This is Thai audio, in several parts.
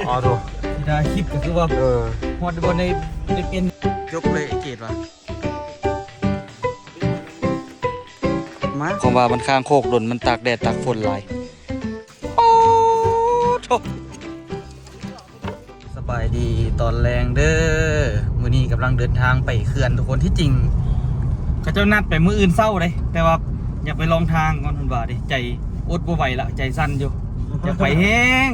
อ๋อดูได้คลิปก็คือว่าฮอดบนในเป็นยกเลยไอเกตวะมาของว่ามันข้างโคกดนมันตากแดดตากฝนหลายโอ้โถสบายดีตอนแรงเด้อมื้อนี้กำลังเดินทางไปเขื่อนทุกคนที่จริงเขาเจ้านัดไปมื้ออื่นเศร้าเลยแต่ว่าอยากไปลองทางก่อนทุนบ่าดิใจอดบ่ไหวละใจสั่นอยู่อยากไปแห้ง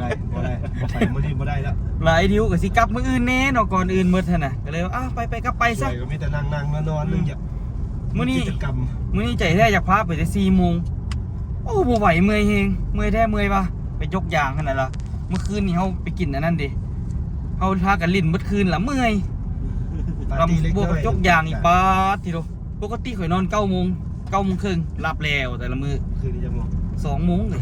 ได้บ่ได้บ่ไปมื้อนี้บ่ได้แล้วหลายทิวก็สิกลับมื้ออื่นแน่เนาะก่อนอื่นมื้อท่านน่ะก็เลยว่าไปกลับไปซะก็มีแต่นั่งนอนนึงอย่ามื้อนี้กิจกรรมมื้อนี้ใจแท้อยากพาไปแต่ 4 โมงโอ้บ่ไหวเมื่อยแฮงเมื่อยแท้เมื่อยปะไปยกยางขนาดล่ะเมื่อคืนนี้เฮาไปกินอันนั้นดิเฮาพากันลิ้นเมื่อคืนล่ะเมื่อยลำบวกกับยกยางอีกบาดทีเดียวปกติข่อยนอน9 โมงครึ่งหลับแล้วแต่ละมื้อคืนนี้จัง2 โมงเลย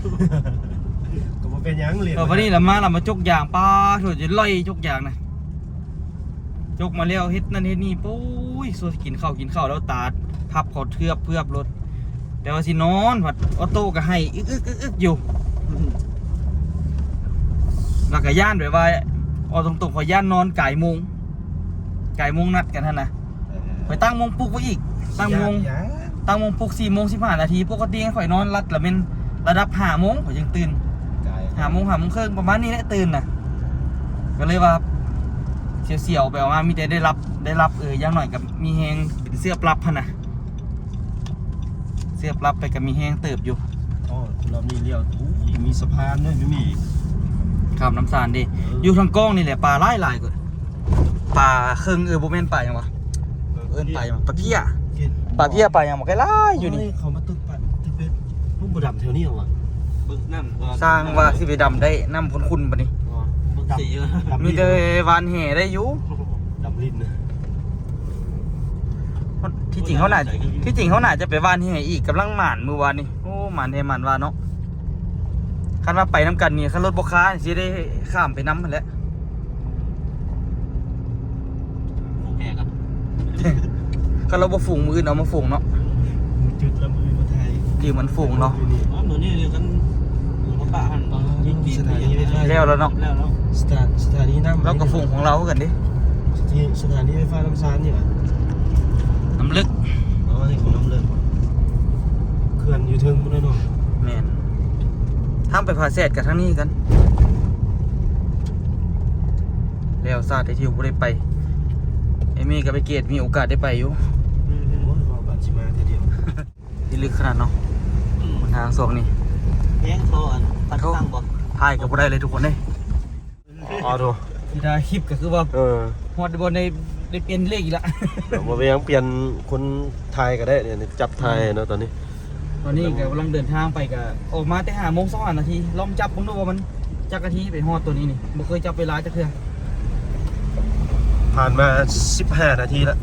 ก็บ่เป็นหยังเลยวันนี้เรามาจกยางป้าโถจะล่อยจกยางนะจกมาแล้วเฮ็ดนั่นเฮ็ดนี่ปุ้ยส่วนกินข้าวแล้วตาพับเขาเทือบรถแต่ว่าสินอนผัดออโต้ก็ให้อึกอยู่หลักกะย่านแบบว่าเอาตรงๆขอย่านนอนไก่โมงนัดกันท่านนะไปตั้งโมงปลุกไว้อีกตั้งโมงปลุก4 โมง 15 นาทีปกติข่อยนอนรัดละเป็นระดับ5 โมงข่อยยังตื่น5 โมงครึ่งประมาณนี้แหละตื่นน่ะก็เลยว่าเสียวๆไปออกมามีแต่ได้รับอย่างหน่อยกับมีแหงเป็นเสื้อปรับพะนะเสื้อปรับไปกับมีแหงเติบอยู่อ๋อรอบนี้เลี้ยวมีสะพานด้วยไม่มีข้ามน้ำสารดิอยู่ทางกล้องนี่แหละปลาหลายกว่าปลาเครื่องโบเมนปลาอย่างวะปลาอย่างปลาเพี้ยปลาอย่างบอกไกลๆอยู่นี่เขามาตึกปัดตึกเป็ดพวกบุดำแถวนี้เหรอวะสร้างว่าสิไปดำได้น้ำคุ้นๆปะนี่มีแต่วานแห่ได้อยู่ดำลิ้นนะที่จริงเขาน่าจะไปวานแห่อีกกำลังหมานมือวานนี่โอ้หมานแห่หมานวานเนาะคันว่าไปน้ำกันนี่คันรถบกค้าสิได้ข้ามไปน้ำมันแหละคันเราบ่ฝูงมืออื่นเอามาฝูงเนาะจุดละมือมาไทยดีเหมือนฝูงเนาะเหมือนนี่เลยกันป้าหันสถานีไฟฟ้าแล้วเนาะสถานีน้ำแล้วก็ฝูงของเรากันดิสถานีไฟฟ้าน้ำซานนี่หรอน้ำลึกอ๋อนี่ของน้ำลึกเขื่อนอยู่ทึงมันเลยเนาะแม่นทางไปพาแซดกับทางนี้กันแล้วซาดไอทิวบ่ได้ไปไอมี่กับไปเกตมีโอกาสได้ไปอยู่บัตรชิมาทีเดียวที่ลึกขนาดเนาะทางสองนี่แย่งทอนปัดตั้งบ่ถ่ายกับบ่ได้เลยทุกคนเลยอ๋อดูที่ได้คลิปก็คือว่าฮอดบนในเปลี่ยนเลขอีกละบ่ไปยังเปลี่ยนคนไทยก็ได้เนี่ยจับไทยเนาะตอนนี้กำลังเดินทางไปกับออกมาแต่5 โมง 2 นาทีลองจับผมดูว่ามันจักนาทีไปฮอดตัวนี้นี่บ่เคยจับเวลาจักเทื่อผ่านมา15 นาทีแล้ว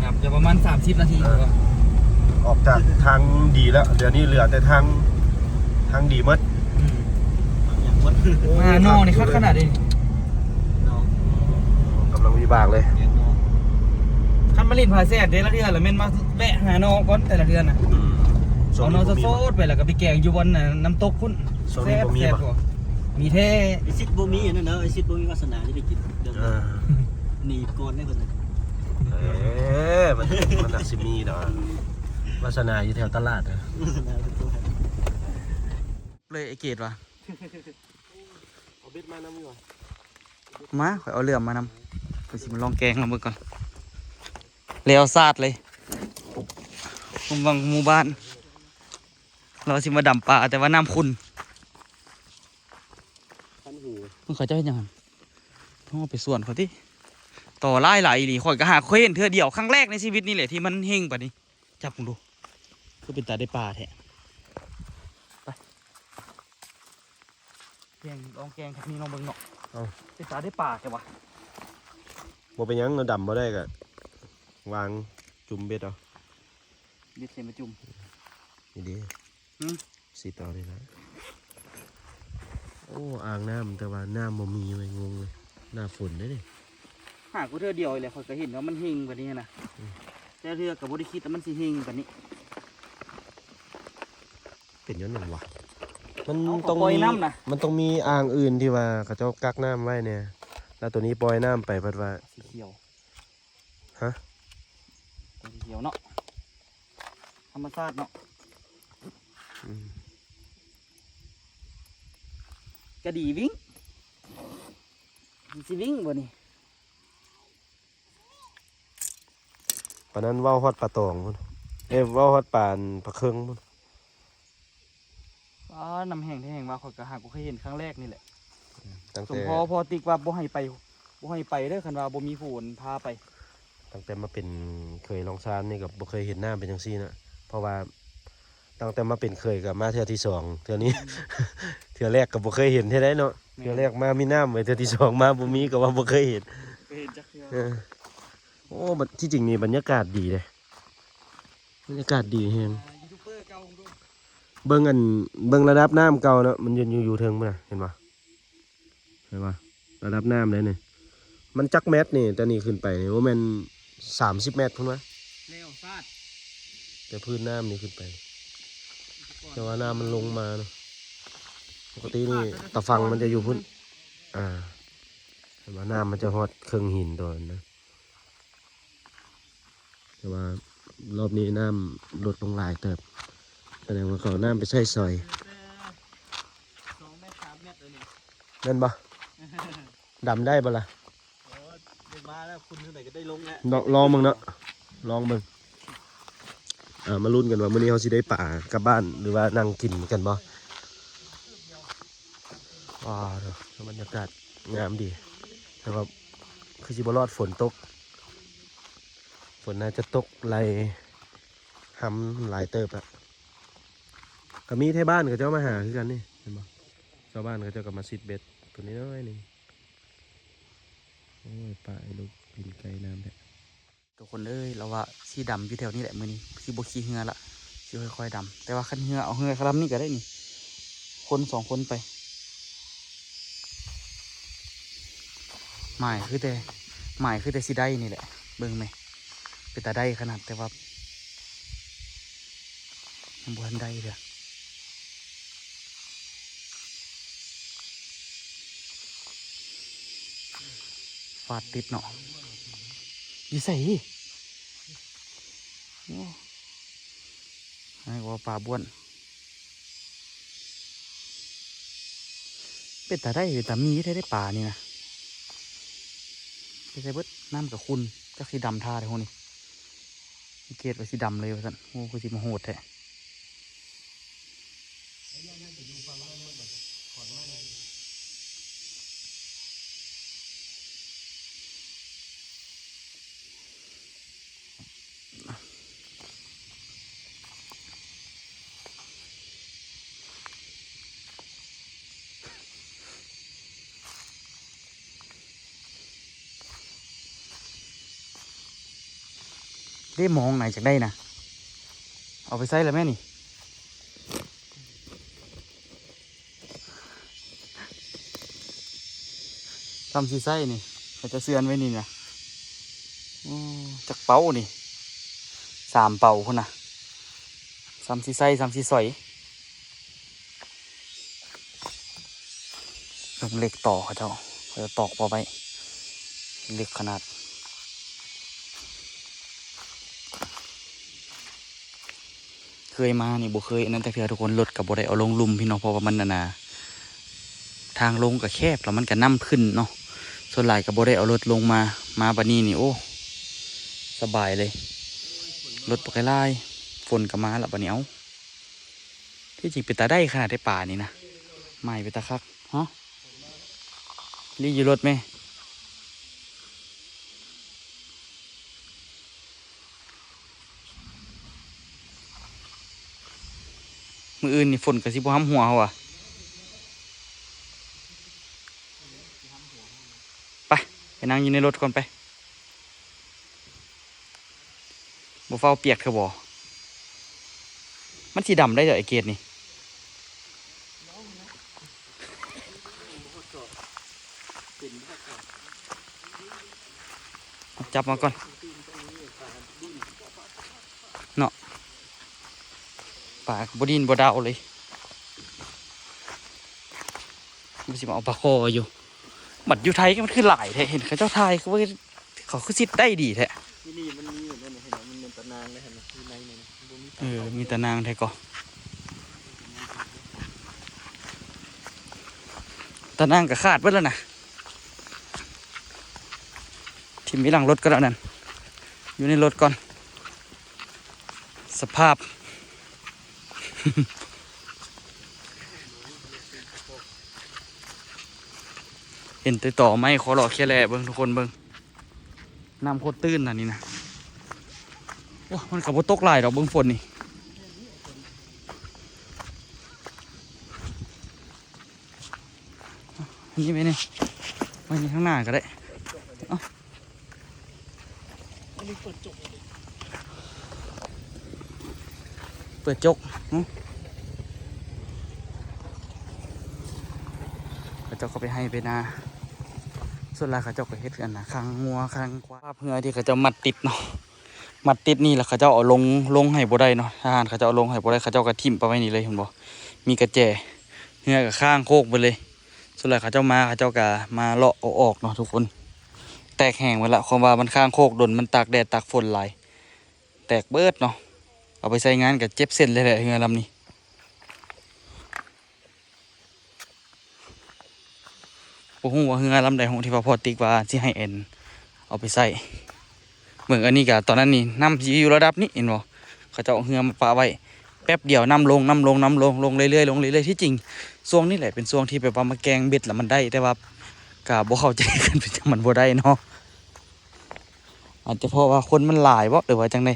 ครับจะประมาณ30 นาทีออกจากทางดีแล้วเดี๋ยวนี้เหลือแต่ทางดีมัดนอกนี่ขนาดนี้กำลังวิบากเลยคันมาลินพาแซ่เดือนละเดือนแล้วแม่นมาแวะหานอก่อนแต่ละเดือนน่ะเอานอโซดไปแล้วก็ไปแกงอยู่บนน้ำตกคุณแซ่บมีแท้ไอซิดบ่มีนั่นเนาะไอซิดบ่มีวาสนาที่ไปกินเดี๋ยวหนีก่อนได้คนนึงมันนักสิมีดอกวาสนาอยู่แถวตลาดนะเลยไอเกตวะเอาเบ็ดมานำดีกว่ามาข่อยเอาเรือมานำไปสิมาลองแกงเราเมื่อก่อนแล้วซาดเลยผมวังหมู่บ้านเราสิมาดำปลาแต่ว่าน้ำขุ่นมึงเขาจะให้ยังไงต้องไปส่วนเขาที่ต่อไล่ไหลหลีข่อยก็หาเคยเห็นเธอเดียวครั้งแรกในชีวิตนี่แหละที่มันเฮงป่ะนี่จับมึงดูก็เป็นตาได้ปลาแท้ไปแกงลองแกงครับนี่ลองเบิ่งเนาะเป็นตาได้ปลาแต่ว่าบ่เป็นยังเราดำมาได้กะวางจุ่มเบ็ดเอาเบ็ดเสียมาจุ่มนี่ดีสีต่อเลยนะโอ้อ่างน้ำแต่ว่าน้ำบ่มีเลยงงเลยหน้าฝนได้ดิหากูเธอเดียวเลยข่อยก็เห็นว่ามันเฮงกว่านี้นะแต่เธอกับบริคิดแต่มันสิเฮงกว่านี้เป็นย้อนหนึ่งวะ มัน เอา ต้อง ปล่อย มี น้ำนะ มันต้องมีอ่างอื่นที่ว่าเขาเจ้ากักน้ำไว้เนี่ยแล้วตัวนี้ปล่อยน้ำไปเพัดว่า สีเขียว ฮะ สีเขียวเนาะธรรมชาติเนาะ อืม กระดีวิ่งมันสิวิ่งบ่นี่ ปานนั้นเว้าฮอดปลาตองพุ่นเว้าฮอดปลาอันปลาเคิงพุ่น อ๋อน้ำแห้งที่แห้งมาข่อยก็หากูเคยเห็นครั้งแรกนี่แหละ ตั้ง สม แต่ พอติ๊กว่าบ่ให้ไปเด้อคันว่าบ่มีผู้คนพาไป ตั้งแต่มาเป็นเคยลองซานนี่กับบ่เคยเห็นน้ำเป็นจังซี่นะเพราะว่าตั้งแต่มาเป็นเคยกับมาเทื่อที่สองเทื่อนี้ เทื่อแรกก็บ่เคยเห็นเท่าใดเนาะเทื่อแรกมามีน้ำไว้เทื่อที่สองมาบ่มีก็ว่าบ่เคยเห็น เคยเห็นจักเทื่อ เออโอ้บัดที่จริงนี่บรรยากาศดีเลยบรรยากาศดีแฮง ยูทูบเบอร์เก่าของดู เบิ่งระดับน้ำเก่าเนาะมันอยู่เทิงพุ่นน่ะเห็นป่ะระดับน้ำเลยนี่มันจักเมตรนี่แต่นี่ขึ้นไปนี่ว่ามัน30 เมตรพุ่นวะ แล้วซาด แต่พื้นน้ำนี่ขึ้นไปแต่ว่าน้ำมันลงมาเนาะปกตินี่ตะฟังมันจะอยู่พุ่นแต่ว่าน้ำมันจะฮอดเครื่องหินตัวนั้นนะแต่ว่ารอบนี้น้ำลดลงหลายเติบแสดงว่าเขาน้ำไปใช้ซอย 2 เมตร 3 เมตรเลยนี่ นั่นปะดำได้ปะล่ะ โอ้เด็กมาแล้วคุณที่ไหนก็ได้ลงแล้ว ลองมึงเนาะลองมึงมาลุ้นกันว่ามื้อนี้เขาสิได้ป่ากลับบ้านหรือว่านั่งกินกันบ่ว้าวเนาะบรรยากาศงามดีแต่ว่าคือสิบ่รอดฝนตกฝนน่าจะตกไหลหำหลายเติบอะก็มีที่บ้านก็เจ้ามาหาคือกันนี่เห็นบ่ชาวบ้านก็เจ้าก็มาซิดเบ็ดตัวนี้น้อยหนึงโอ้ยป่าไอ้ลูกกินไก่น้ำแท้ ทุกคนเอ้ยเราว่าสีดำอยู่แถวนี้แหละมื้อนี้สิบ่ขี่เหือละสิค่อยๆดำแต่ว่าคันเหือเอาเหือคลำนี่ก็ได้นี่คน2 คนไปหมายคือแต่สิได้นี่แหละเบิ่งไหมเป็นตาได้ขนาดแต่ว่ายังบ่ทันได้เด้อฟาดติดเนาะอยู่ใส่โอ้ให้ว่าปลาบ้วนเป็นตาได้หรือตามีได้ปลานี่นะไปใส่เบิดน้ำกับคุณจักสีดำท่าเลยโหนี่เกตไว้สีดำเลยว่าสันโอ้คือสีมาโหดแท้ได้มองไหนจากได้นะเอาไปใส่แล้วแม่นี่ทำสีไส้นี่เขาจะเสือนไว้นี่นะจากเป้านี่3 เป่าคนนะ3 สีไส้3 สีสอยเหล็กต่อเขาจะตอกพอไปเหล็กขนาดเคยมานี่บ่เคยอันนั้นแต่เพื่อทุกคนรถกับบ่ได้เอาลงลุมพี่น้องเพราะว่ามันนาทางลงก็แคบแล้วมันก็น้ำขึ้นเนาะส่วนหลายกับบ่ได้เอารถลงมาบัดนี้นี่โอ้สบายเลยรถปกไล่ฝนก็มาแล้วบัดนี้เอาที่จริงเป็นตาได้ขนาดได้ป่านี่นะไม่เป็นตาคักฮะรีอยู่รถไหมมืออื่นนี่ฝนกับสิบห้ำหัวเขาอะไปนั่งอยู่ในรถก่อนไปบ่เฝ้าเปียกเถอะบ่มันสีดำได้เหรอไอเกตนี่จับมาก่อนเนาะปากบดินบดาวเลย มันสิมาเอาปลาคออยู่บัดอยู่ไทยก็มันคือหลายแท้เห็นเขาเจ้าไทยเขาว่าเขาคือซิดได้ดีแท้ ที่นี่มันมีเหมือนกันเห็นไหมมันเป็นตะนางเลยเห็นไหมที่ในเนี่ยบ่มี มีแต่นางไทยก็ตานางก็ขาดไปแล้วนะทิมไว้หลังรถก็แล้วนั่นอยู่ในรถก่อนสภาพ เห็นต่อไม่ขอหลอกแค่แหล่เบิ้งทุกคนเบิ้งน้ำโคตรตื้นน่ะนี่นะโอ้มันกับโบตกหลายดอกเบิ้งฝนนี่อันนี้ไหมเนี่ยไว้นี่ข้างหน้าก็ได้เอ้า อันนี้เปิดจบ เปิดจกเขาเจ้าก็ไปให้ไปนาส่วนหลายเขาเจ้าก็เฮ็ดกันนะคางงัวคางควายเพื่อที่เขาเจ้ามัดติดเนาะมัดติดนี่แหละเขาเจ้าเอาลงให้บ่ได้เนาะทหารเขาเจ้าเอาลงให้บ่ได้เขาเจ้าก็ทิ่มไปไว้นี่เลยเห็นบ่มีกระแจเหือกับข้างโคกไปเลยส่วนหลายเขาเจ้าก็มาเลาะเอาออกเนาะทุกคนแตกแห้งไปละความว่ามันข้างโคกโดนมันตากแดดตากฝนหลายแตกเบิดเนาะเอาไปใช้งานกับเจ็บเส้นเลยแหละเหือลำนี้โอ้โหว่าเหือลำใดของที่พอติกว่าที่ให้เอ็นเอาไปใส่เหมือนอันนี้กับตอนนั้นนี่น้ำอยู่ระดับนี้เห็นบ่เขาจะเอาเหือมาปาไว้แป๊บเดียวน้ำลงลงเรื่อยๆลงเรื่อยๆที่จริงช่วงนี้แหละเป็นช่วงที่แบบว่ามาแกงเบ็ดแล้วมันได้แต่ว่ากะบ่เข้าใจกันเป็นจังมันบ่ได้เนาะอาจจะเพราะว่าคนมันหลายบ่หรือว่าจังได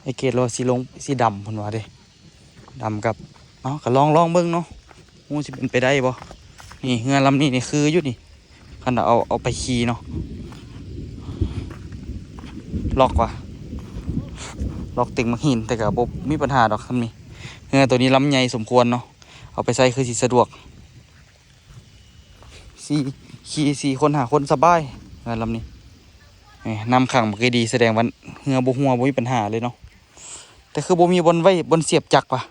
ไอเกดเราสีลงสีดำเพิ่นว่าเด้ดำกับเนาะก็ลองเบิ่งเนาะฮู้สิเป็นไปได้บ่นี่เหือลำนี้นี่คืออยู่นี่คันเอาไปขี่เนาะล็อกว่ะล็อกติ่งมักหินแต่ก็บ่มีปัญหาดอกคำนี้เหือตัวนี้ลำใหญ่สมควรเนาะเอาไปใส่คือสิสะดวกขี่4 คน5 คนสบายเหือลำนี้นำขังบ่เคยดีแสดงว่าเหือบ่หัวบ่มีปัญหาเลยเนาะแต่คือบ่มีบนไว้บนเสียบจักรว่ะ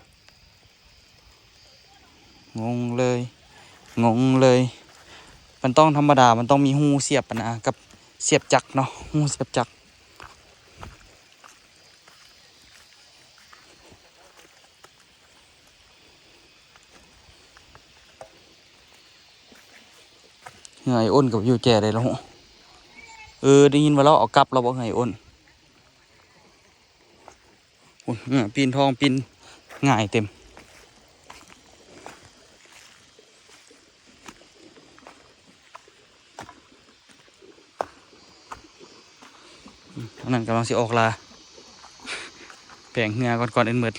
งงเลยมันต้องธรรมดามันต้องมีหูเสียบนะกับเสียบจักรเนาะหูเสียบจักรเหือไอ้อ้นกับอยู่แก่ได้แล้วได้ยินว่าเราเอากลับเราบอกไงอ้นปีนทองปีนง่ายเต็มนั่นกำลังสิออกลาแปลงเหือก่อนเอ็นเมิด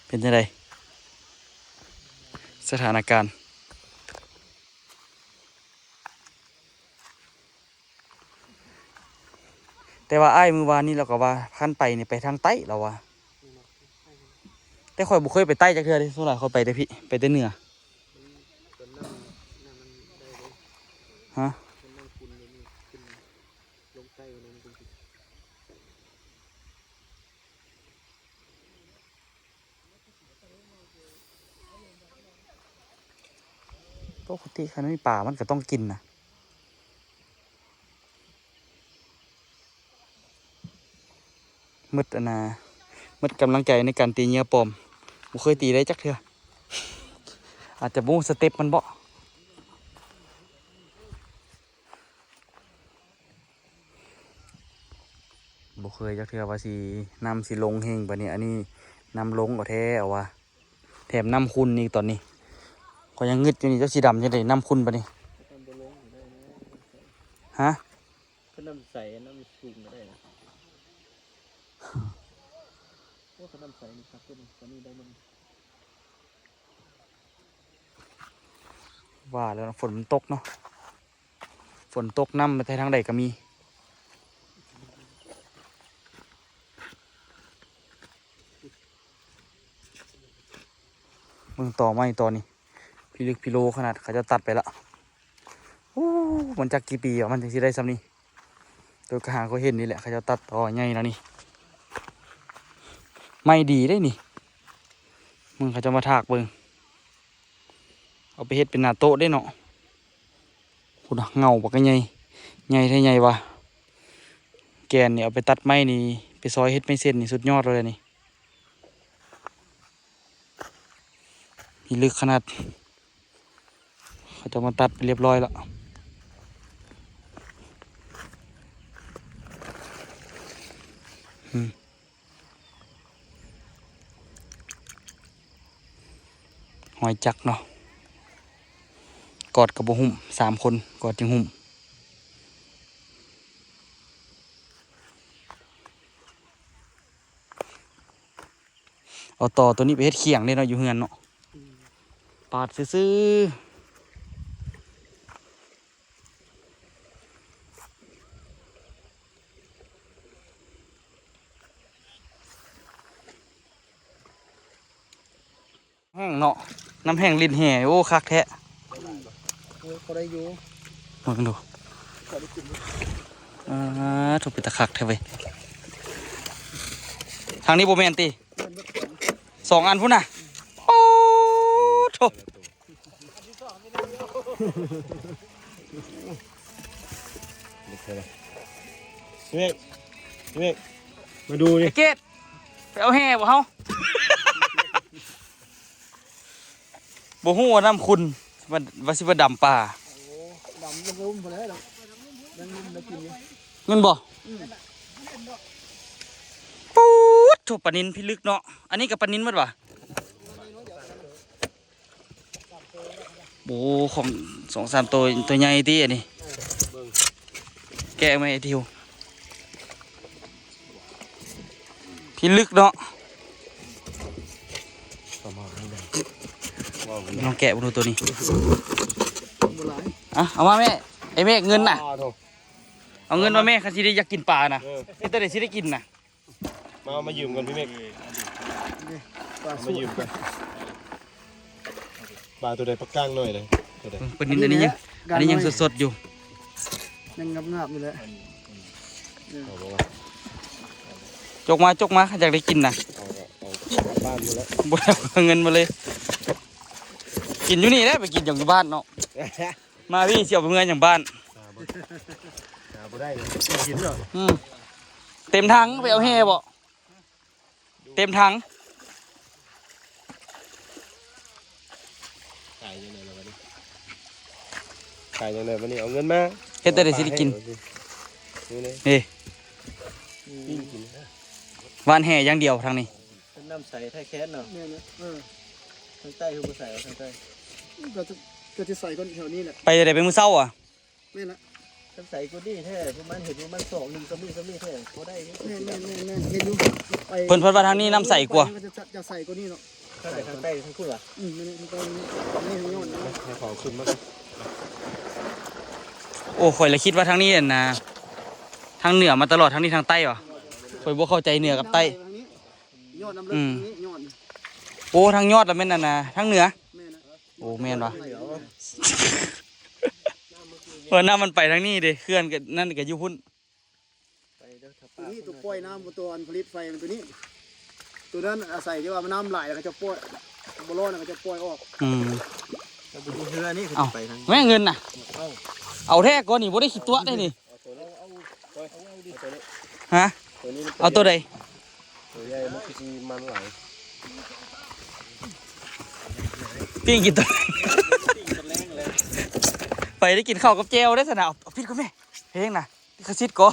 เป็นยังไงสถานการณ์แต่ว่าไอ้มือวานนี่เราก็ว่าขั้นไปนี่ไปทางใต้เราว่าแต่ข่อยบุเคยไปใต้จักเทื่อดิส่วนใหญ่เขาไปแต่พี่ไปแต่เหนือฮะปกติคันมีป่ามันก็ต้องกินนะมืดมืดกำลังใจในการตีเหยื่อปลอมบุเคยตีได้จักเทื่ออาจจะบูสเต็ปมันบ่บุเคยจักเทื่อว่าสินำสิลงเฮงปะเนี่ยอันนี้นำลงก็แท้เอาว่าแถมนำคุณนี่ตอนนี้ก็ยังงึดอยู่นี่เจ้าสีดำจะได้นำคุณปะนี่ฮะ ก็น้ำใสน้ำสูงก็ได้นะโอ้ขนมใสนี่ครับตัวนี้ได้มัน ว่าแล้วฝนมันตกเนาะฝนตกน้ำไปทางใดก็มีมึงต่อไม่ต่อนี่พี่ลึกพี่โลขนาดเขาจะตัดไปละโอ้มันจากกี่ปีอ่ะมันถึงจะได้ซ้ำนี่โดยกระหางเขาเห็นนี่แหละเขาจะตัดต่อใหญ่แล้วนี่ ไม่ดีได้นี่มึงเขาจะมาถากเบิ่งเอาไปเฮ็ดเป็นหน้าโต๊ะได้เนาะคุณเงาปากกันใหญ่ใหญ่ได้ใหญ่วะแกนนี่เอาไปตัดไม้นี่ไปซอยเฮ็ดไม้เส้นนี่สุดยอดเลยนี่มีลึกขนาดเขาจะมาตัดไปเรียบร้อยแล้วหอยจักเนาะกอดกับบ่หุ่ม3 คนกอดจึงหุ่มเอาต่อตัวนี้ไปเฮ็ดเขียงได้เนาะอยู่เฮือนเนาะปาดซื่อแห้งเนาะน้ำแห้งลิ้นแห่โอ้คักแท้ เขาได้อยู่ มากันดูถูกไปตะคักแท้เว้ยทางนี้โบแมนตี2 อันพุ่นน่ะโอ้โถ พี่เมฆพี่เมฆมาดูดิ ไอ้เกดไปเอาแห่บ่เฮา บ่ฮู้ว่าน้ำคุณว่าสิว่าดำป่า ดำลุ่มๆพอแล้วดำลุ่มๆได้กินอยู่ เงินบ่ปู๊ดโถปลานินพี่ลึกเนาะอันนี้กับปลานินหมดวะโอ้ของ2-3 ตัวใหญ่ติอันนี้แกะไหมไอ้ทิวพี่ลึกเนาะลองแกะมาดูตัวนี้อ่ะเอามาแม่ไอ้แม่เงินน่ะเอาเงินมาแม่คันสิได้อยากกินปลาน่ะไอ้ตัวเด็ดสิได้กินน่ะ มายืมกันพี่เมฆมายืมกันปลาตัวใดปักก้างหน่อยเลยตัวใด ปลานินอันนี้ยังสดๆอยู่ ยังงับๆอยู่เลย เอาบอกว่า จกมาอยากได้กินน่ะ เอาบ้านหมดแล้ว บ่เอาเงินมาเลย กินอยู่นี่แหละไปกินอย่างบ้านเนาะมาพี่เสี่ยวไปเงินอย่างบ้าน หาบ่ได้เลยกินเหรอ เต็มถังไปเอาแห่บ่เต็มถัง ขายยังไงล่ะวันนี้ขายยังไงวันนี้เอาเงินมา เฮ็ดแต่ได้สิได้กิน นี่เลย นี่ ปิ้งกิน วานแห่อย่างเดียวทางนี้ น้ำใสไทยแค้นเนาะเนี่ยทางใต้คือบ่ใส่ทางใต้ก็จะใส่ก้นแถวนี้แหละ ไปได้ไปมื้อเช้าอ่ะ แม่นละทางใส่ก้นนี่แท้พวกมันเห็นว่ามัน2 1ก็มีแท้บ่ได้แม่นเห็นอยู่ไป เพิ่นว่าทางนี้น้ำใสกว่า จะใส่ก้นนี่เนาะทางใต้ทางคุณล่ะนี่ทางใต้นี่ทางโยนนะ ให้ขอขึ้นมา โอ้ข่อยละคิดว่าทางนี้น่ะทางเหนือมาตลอดทางนี้ทางใต้วะข่อยบ่เข้าใจเหนือกับใต้ ยอดน้ำเลือดนี้ยอด โอ้ทางยอดแล้วแม่นน่ะนะทางเหนือ แม่นะ โอ้แม่นวะเออน้ำมันไปทางนี้เด้เคลื่อนกับนั่นกับยุพุ่น ตัวนี้ตัวปล่อยน้ำตัวอันผลิตไฟมันตัวนี้ ตัวนั้นอาศัยที่ว่ามันน้ำไหลแล้วก็จะปล่อยบอลลูนก็จะปล่อยออก แล้วบุญเรือนี่คือ เอา ไปทาง แม่เงินน่ะเอาแท้ก่อนนี่บ่ได้คิดตัวได้นี่ฮะ ตัวนี้ เอาตัวใด ตัวใหญ่มันคือมันไหล พี่กินตัวไปได้กินข้าวกับเจลได้สนะเอาพี่ก็แม่เพลงน่ะที่เขาซิดก็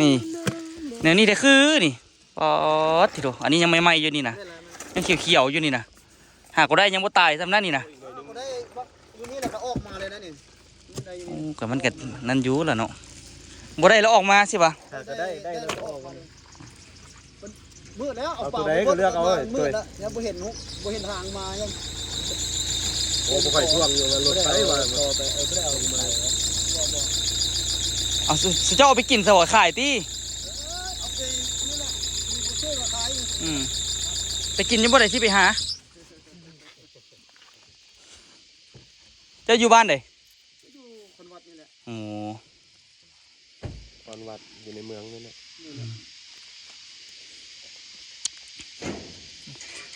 นี่แนวนี้แต่คือนี่ป๊อดทีเดียวอันนี้ยังไม่ไหม้อยู่นี่นะยังเขียวๆอยู่นี่นะหากก็ได้ยังบ่ตายซ้ำนั่นนี่นะ ก็ได้อยู่นี่แหละก็ออกมาเลยนะนี่ โอ้ก็มันก็นั่นอยู่แหละเนาะบ่ได้แล้วออกมาสิปะ ก็ได้แล้วออกมามืดแล้วเอา ตัวใดก็เลือกเอาเลย มื ตัว ดแล้วยังบ่เห็นทางมายัง โอ้บ่ค่อยช่วงอยู่มันรถไฟว่า ต่อไปไม่ได้เอามา เอาสุเจ้าเอาไปกินสวะขายตี เอาไปนี่แหละมีผู้ช่วยมาขาย ไปกินยังบ่ได้ที่ไปหาเจ้าอยู่บ้านใด อยู่คนวัดนี่แหละ โอ้ ไป อนวัดอยู่ในเมืองนั่นแหละ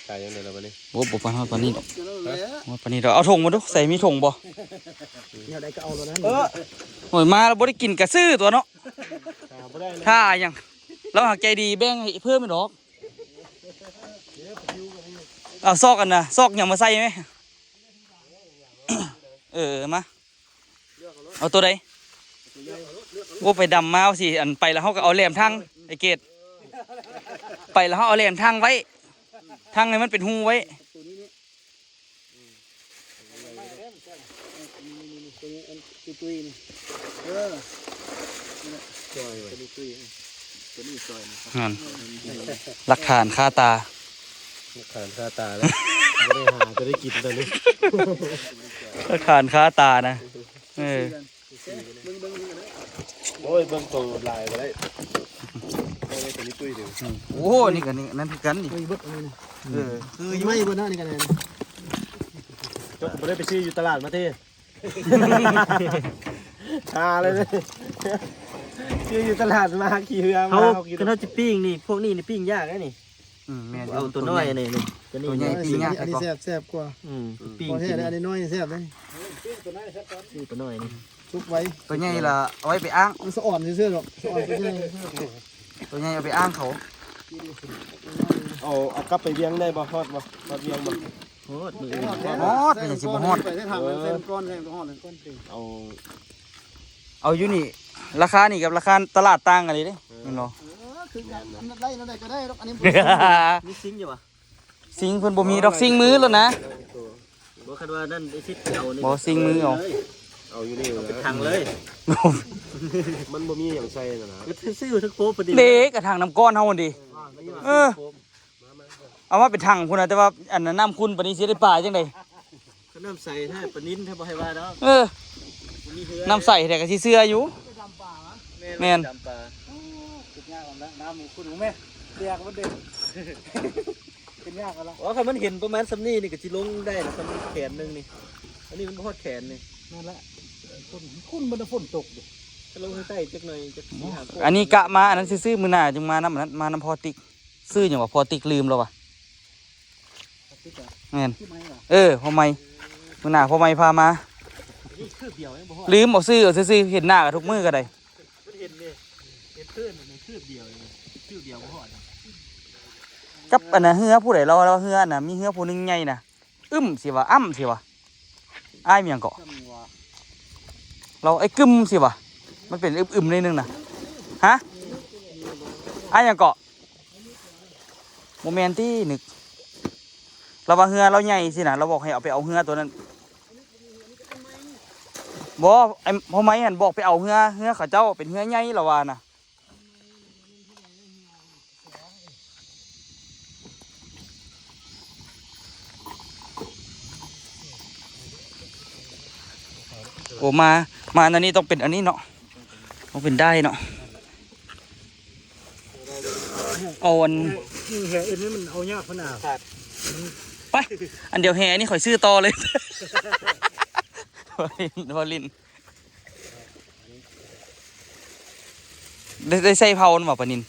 ไก่ยังไงล่ะวันนี้ โอ้บ่ปานเฮาปานนี้ดอก เดี๋ยวเราเลย ว่าปานนี้ดอกเอาถุงมาดูใส่มีถุงบ่ เดี๋ยวได้ก็เอาแล้วนะ โอ้ยมาแล้วบ่ได้กินกระซื้อตัวเนาะ บ่ได้เลย ถ้าหยังเราหักใจดีแบ่งให้เพิ่มอีกดอกเอาซอกกันนะซอกหยังมาใส่ไหมมาเอาตัวใดโอ้ไปดำมาเอาสิอันไปแล้วเฮาก็เอาแหลมทางไอ้เกดไปแล้วเฮาเอาแหลมทางไว้ทางให้มันเป็นหูไว้ ตัวนี้นี่ตัวนี้อันตุยๆนี่จอยตัวนี้ตุยตัวนี้จอยนะครับ นั่นหลักฐานคาตา ขานคาตาแล้วไม่ได้หาจะได้กินตอนนี้ หลักฐานคาตานะเบิ่งกันนะ โอ้ยเบิ่งตัวลายไปได้ไม่ได้ตัวนี้ตุ้ยเดียว โอ้นี่กันนี่นั่นคือกันนี่ เฮ้ยเบิ่งอะไรนี่ คือ ไม่บนหน้านี่กันเลย จบไม่ได้ไปซื้ออยู่ตลาดมาเท่ชาเลยเนี่ยซื้ออยู่ตลาดมาขี่เรือมา เขาจะปิ้งนี่พวกนี้นี่ปิ้งยากนะนี่ แม่ เอาตัวน้อยนี่นี่ตัวนี้ ตัวใหญ่ปิ้งยาก อันนี้แซ่บกว่า ปิ้ง พอแท้เลยอันนี้น้อยแซ่บเลย นี่ตัวน้อยนี่ ซุกไว้ ตัวใหญ่ละเอาไว้ไปอ้าง มันสะอ่อนซื่อๆหรอกสะอ่อนไปเรื่อย ตัวใหญ่เอาไปอ้างเขา เอากลับไปเวียงได้บ่ฮอดเวียงบ่ โอ้มือ ฮอดเป็นอย่างสิบ่ฮอด ไปได้ทางมันเส้นก้อนก้อน เอา เอาอยู่นี่ราคานี่กับราคาตลาดต่างกันเลยเด้เห็นบ่ คืออันได้นั่นได้ก็ได้หรอกอันนี้ มีซิงอยู่วะ ซิงเพิ่นบ่มีดอกซิงมือแล้วนะ บอกคันว่านั่นไอ้ชิดเอานี่ บ่ซิงมือเอา เอาอยู่นี่ เป็นทางเลย มันบ่มีอย่างใส่น่ะนะ ก็ซื้อทั้งโป๊พอดี เด็กกระถางน้ำก้อนเฮาหั่นดิเอามาเป็นถังพุ่นน่ะแต่ว่าอันนั้นน้ำคุณปานนี้สิได้ป่าจังได๋ เขาน้ำใส่ถ้าปนินถ้าบ่ให้ว่าเนาะ น้ำใส่แต่ก็สิเสื้ออยู่ แม่น จำปลา ติดยากกันแล้วน้ำคุณแม่เรียกมันเด็ดเป็นยากกันแล้ว อ๋อคันมันเห็นประมาณซ้ำนี่นี่ก็สิลงได้นะซ้ำแขนนึงนี่อันนี้มันบ่ฮอดแขนนี่ นั่นแหละคุณมันฝนตก ถ้าลงข้างใต้จักหน่อยจักสิหาโป๊ อันนี้กะมาอันนั้นซื่อๆมื้อหน้าจึงมาน้ำอันนั้นมาน้ำพอติกซื้อหยังว่าพอติกลืมแล้วว่ะแม่นพอไม่มื้อหน้าพอไม่พามา นี่คือเดียวยังบ่ฮอด ลืมเอาซื้อเอาซื่อๆเห็นหน้ากันทุกมื้อก็ได้ มันเห็นนี่เห็นเพื่อนมันคือเดียวนี่คือเดียวบ่ฮอด กับอันน่ะเฮือผู้ใดเราเฮือน่ะมีเฮือผู้หนึงใหญ่น่ะสิวะสิวะอ้ายเมียงเกาะเราไอ้กึมสิวะมันเป็นอึมๆนิดนึงน่ะฮะอ้ายเมียงเกาะโมเมนต์ที่นึกเราว่าเฮือเราใหญ่สินะเราบอกให้เอาไปเอาเฮือตัวนั้นบ่ไอ้พ่อไม้หันบอกไปเอาเฮือเขาเจ้าเป็นเฮือใหญ่เราว่าน่ะโอ้มาอันนี้ต้องเป็นอันนี้เนาะต้องเป็นได้เนาะเอาอัน แห่อื่นนี่มันเอายากขนาด ไปอันเดียวแห่นี่ข่อยซื้อต่อเลย วอลินได้ใส่เผาหรือเปล่าปะนิน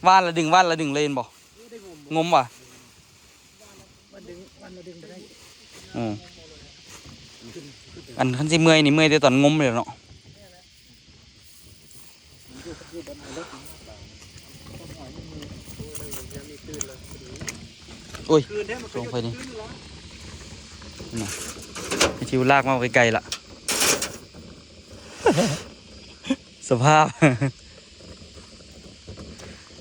ว่านละดึงเลยเห็นบ่งมว่ะอันคันสิเมื่อยนี่เมื่อยแต่ตอนงมเลยเนาะโอ้ยลงไปนี่น่ะไอ้ชิวลากมาไกลๆละ สภาพ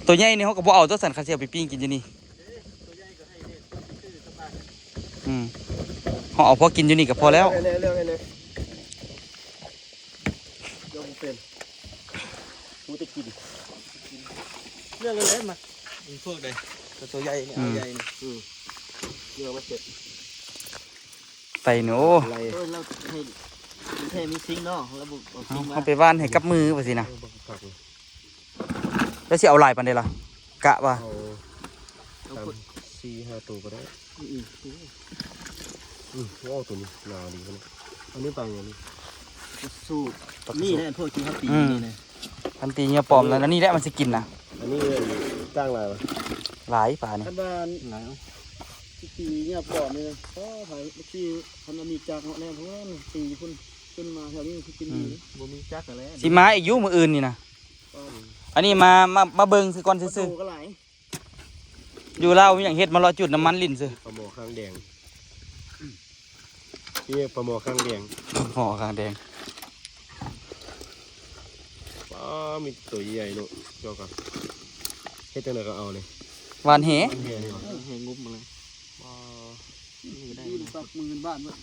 ตัวใหญ่นี่เขาก็บ่เอาตัวสันคาเซียไปปิ้งกินอยู่นี่เขาเอาพอกินอยู่นี่ก็พอแล้ว เรื่องเป็นกูจะกินเรื่องอะไรมา มีพวกใดตัวใหญ่นี่เอาใหญ่นี่ เรื่องมาเสร็จ ไปหนู อะไร เราให้มีซิงเนาะระบบเอาซิงมา เขาไปว่านให้กับมือไปสินะแล้วสิเอาลายปันเดล่ะกะว่า เอา4-5ตัวก็ได้ว้าวตัวนี้หนาดีขนาดอันนี้ปังอย่างนี้ สู้นี่แหละพวกที่เขาตีนี่นะ พันตีเงี้ยปลอมแล้วนี่แหละมันสิกินนะ อันนี้จ้างอะไรวะ หลายป่านี่ คันบ้านที่ตีเนี่ยปอดเนี่ยก็ไผที่คันมีจากเนาะแน่เพราะว่าตีพุ่นขึ้นมาแถวนี้คือกินดี บ่มีจักอะไร สิมาอีกอยู่มื้ออื่นนี่นะอันนี้มาเบิ่งซื้อก่อนซื่อ ก็หลาย ๆอยู่ลาวมีหยังเฮ็ดมารอจุดน้ำมันลิ้นซื่อ ปลาหมอข้างแดงนี่ปลาหมอข้างแดง หอข้างแดง ป้ามีตัวใหญ่เนาะเจ้าก็เฮ็ดจังไดก็เอาเลย หวานแห แค่นี้วะ เฮงุบมาเลย ป้า นี่ก็ได้ ยืนปักมือบ้านเว้ย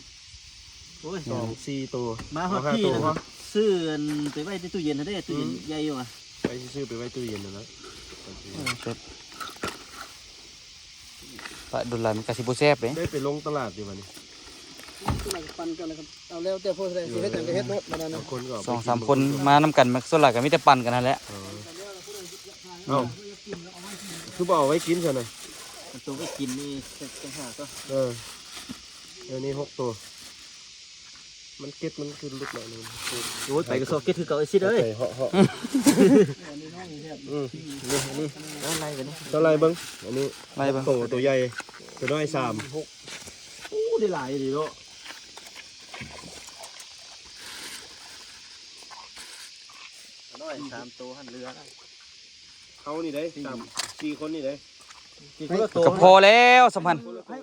โอ้ย 2-4ตัว มาฮอดพี่นะซื้อไปไว้ในตู้เย็นนะเด้ตู้เย็นใหญ่อยู่อ่ะ ไปซื้อไปไว้ตู้เย็นนั่นแหละ เสร็จปะดุลลามันก็สิบ่แซ่บเด้ ได้ไปลงตลาดดีวันนี้ ที่ไหนปันกันเลยครับเอาแล้วแต่พวกอะไรสิเฮ็ดจังก็เฮ็ดโนดมานั่น บา นะ งคนก็เอาไป สองสามคนมานำกันมักส่วนหลักก็มีแต่ปั่นกันนั่นแหละ เอ้าคือบ่เอาไว้กินซั่นน่ะ ตัวไปกินนี่จังหาก็ อันนี้6ตัวมันเก็ดมันคือลุกหน่อยนึง โอ้ยไปก็ซอกเก็ตคือเก่าไอ้ซิดเอ้ย ใส่เหาะ นี่อะไรกันนี่ เท่าไรเบิ้งอันนี้ ไรเบิ่ง ตัวใหญ่ตัวน้อย3 โอ้ได้หลายดีเนาะน้อย3ตัวหันเรือ เขานี่ได้4คนนี่ได้ กี่คนละตัว ก็พอแล้วสัมพันธ์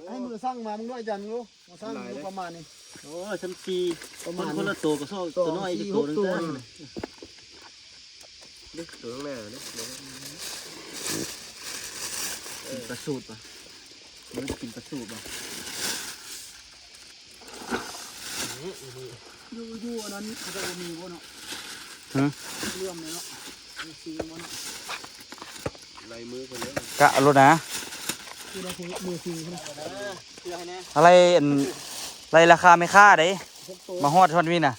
ให้มือสร้างมามึงด้วยจันรู้มาสร้างประมาณนี้ โอ้ยฉัน4คนละตัวก็ซอกตัวน้อยอีกตัวนึงตัว นี่ตัวข้างหน้านี่ กระสูดป่ะมันกินกระสูดป่ะ อยู่อันนั้นเขาจะมีบ่เนาะเรื่องเลยเนาะมีซีบ่เนาะ ลายมือคนนี้ กะเอารถนะ คือเรามือซีเพิ่นเชื่อให้แน่ อะไรอันไรราคาไม่ค่าเด้ 6ตัว มาฮอดทอนวินน่ะ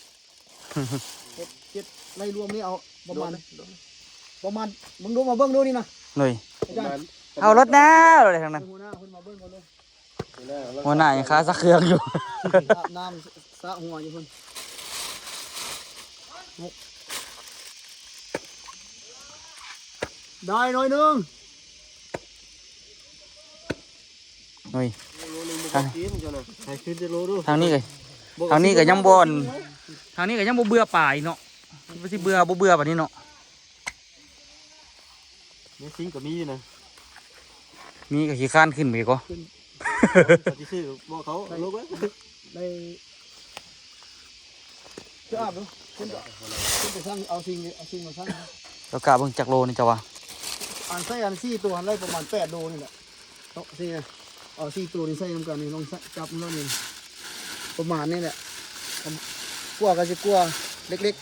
7ไล่รวมนี่เอาประมาณมึงดูมาเบิ่งดูนี่นะ หน่อย อาจารย์ เอารถนะอะไรทั้งนั้น หัวหน้าเพิ่นมาเบิ่งก่อนเลย หัวหน้ายังค้าสักเครื่องอยู่ อาบน้ำสระหัวอยู่เพิ่นได้หน่อยนึง หน่อย กินจังนะ ใครขึ้นจะรู้ดู ทางนี้เลยทางนี้ก็ยังบ่อนทางนี้ก็ยังบ่เบื่อป่าอีกเนาะบ่สิเบื่อบ่เบื่อปานนี้เนาะ นี่ซิงกับมีนะ มีก็ขี้ข้านขึ้นไปก็ ปฏิเสธบอกเขาลูกไว้ ได้จะอาบดูขึ้นไปสร้างเอาสิ่งมาสร้าง แล้วกะเบิ่งจักโลนี่จ้ะวะ อันใส่อัน4ตัวอันได้ประมาณ8โลนี่แหละเอาสิเอา4ตัวนี่ใส่นำกันนี่ลองจับแล้วนี่ประมาณนี้แหละกลัวก็สิกลัวเล็ก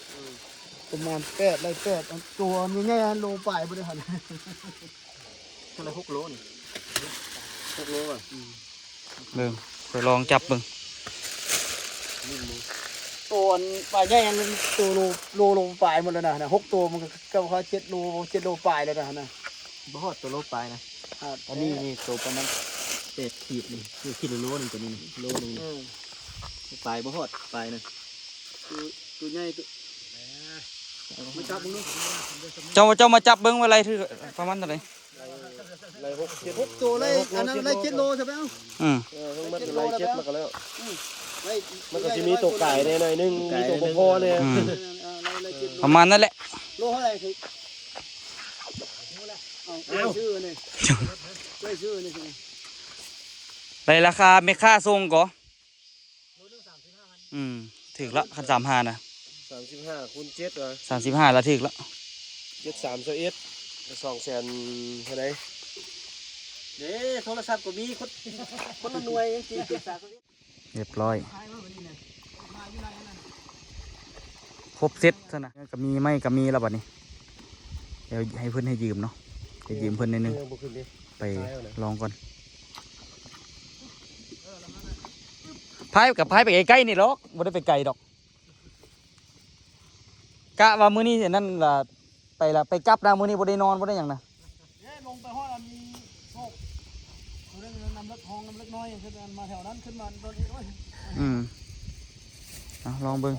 ๆประมาณ8ได้8ตัวนี่ง่ายๆโลปลายบ่ได้หั่น เท่าไร6 โลนี่6 โลอ่ะ เบิ่งไปลองจับเบิ่ง ตัวปลายใหญ่อันนึงตัวโลปลายหมดแล้วนะ6ตัวมันก็เขา7โลปลายแล้วนะ บ่ฮอดตัวโลปลายนะอันนี้นี่ตัวประมาณ8 ขีดนี่คือขีดละโลนึงตัวนี้นี่โลนึงปลายบ่ฮอดปลายนะ ตัวใหญ่ตัวมาจับมึงดู เจ้ามาจับเบิ่งว่าไรถือประมาณเท่าไหร่ ลาย6ตัวเลยอันนั้นได้7โลใช่ไหม อืม มันลายเก็ดมาก็แล้ว ได้ มันก็จะมีตัวไก่ในหน่อยนึงมีตัวพอเนี่ย ประมาณนั่นแหละ โลเท่าไหร่คือเอาชื่อนี่ชื่อนี่สิ ไรราคาไม่ค่าส่งก็ถึกละคัน35นะ 35คูณ7เหรอ 35ละถึกละ 73 21 200,000เท่าไหร่ เด้โทรศัพท์ก็มีคนละหน่วยยังกินสา เรียบร้อยครบเซตซะนะก็มีไม่ก็มีแล้วบัดนี้เดี๋ยวให้เพิ่นให้ยืมเนาะให้ยืมเพิ่นนิดนึง บ่ขึ้นดิ ไปลองก่อนพายกับพายไปใกล้ๆนี่หรอกบ่ได้ไปไกลดอกกะว่ามื้อนี้นั่นล่ะไปกลับนะมื้อนี้บ่ได้นอนบ่ได้หยังนะ ลงไปห้องมีโชคเรื่องนำเล็กทองนำเล็กน้อยขึ้นมาแถวนั้นขึ้นมาตอนนี้ เอาลองเบิ่ง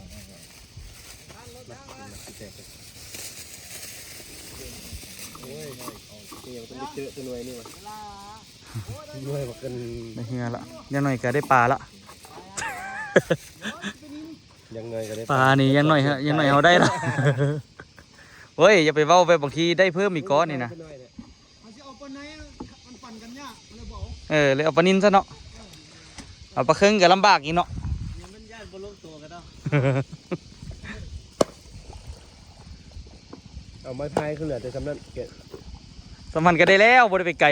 แตกโอ้ยเดี๋ยวต้องไปเจอตัวหน่วยนี่วะหน่วยบอกกัน ได้เฮียละยังหน่อยก็ได้ปลาละ ยังไงก็ได้ ปลานี่ยังหน่อยฮะยังหน่อยเอาได้ละ เฮ้ยอย่าไปเว้าไปบางทีได้เพิ่มอีกก้อนนี่นะ มันจะเอาปลาไหนมันปั่นกันยากมันเลยบอก เลยเอาปลานินซะเนาะเอาปลาเครื่องก็ลำบากอีกเนาะ ยังมันญาติบ่ลงตัวกันเนาะ เอาไม้พายขึ้นเหลือแต่สำนักเก็บ สมันก็ได้แล้วบ่ได้ไปไกล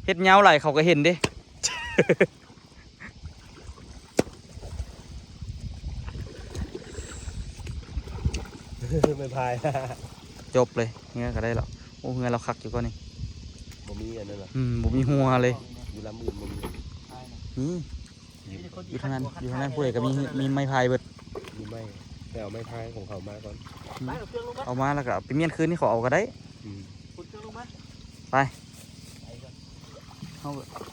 เฮ็ดเหงาไหลเขาก็เห็นเด้ ไม้พาย จบเลยเงี้ยก็ได้แล้วโอ้เงี้ยเราคักอยู่ก็นี่ บ่มีอันนั้นหรอ บ่มีหัวเลย อยู่ลำอื่นบ่มี นี่อยู่ทางนั้นอยู่ทางนั้นผู้ใดก็มีไม้พายเบิด มีไม้แต่เอาไม้พายของเขามาก่อน ไปเอาเครื่องลงมา เอามาแล้วก็เอาไปเมียนคืนนี่เขาเอาก็ได้ อืม ขุดเครื่องลงมา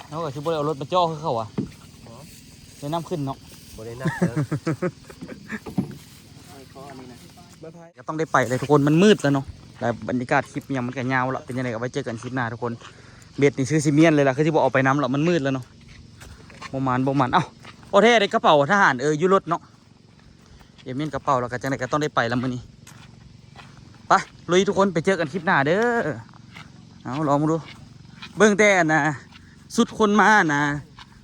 เขาก็ชิบ่ได้เอารถมาจ่อคือเขาอ่ะได้น้ำขึ้นเนาะ บ่ได้นักนะ ไอ้คออันนี้นะ ไม้พาย ก็ต้องได้ไปเลยทุกคนมันมืดแล้วเนาะแต่บรรยากาศคลิปยังมันก็ยาวละเป็นยังไงก็ไว้เจอกันคลิปหน้าทุกคนเบ็ดนี่ชื่อซิเมียนเลยล่ะคือที่บอกเอาไปน้ำหรอกมันมืดแล้วเนาะบ่มันเอ้าโอเท่ได้กระเป๋าทหารอยู่รถเนาะเดี๋ยวเมียนกระเป๋าแล้วก็จังไดก็ต้องได้ไปแล้วมื้อนี้ไปลุยทุกคนไปเจอกันคลิปหน้าเด้อเอาลองมาดูเบิ่งแต่นะสุดคนมานะ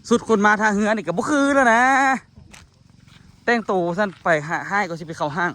สุดคนมาทางเฮือนี่ก็บ่คือแล้วนะแต่งตัวสั้นไปให้ก็สิไปเข้าห้าง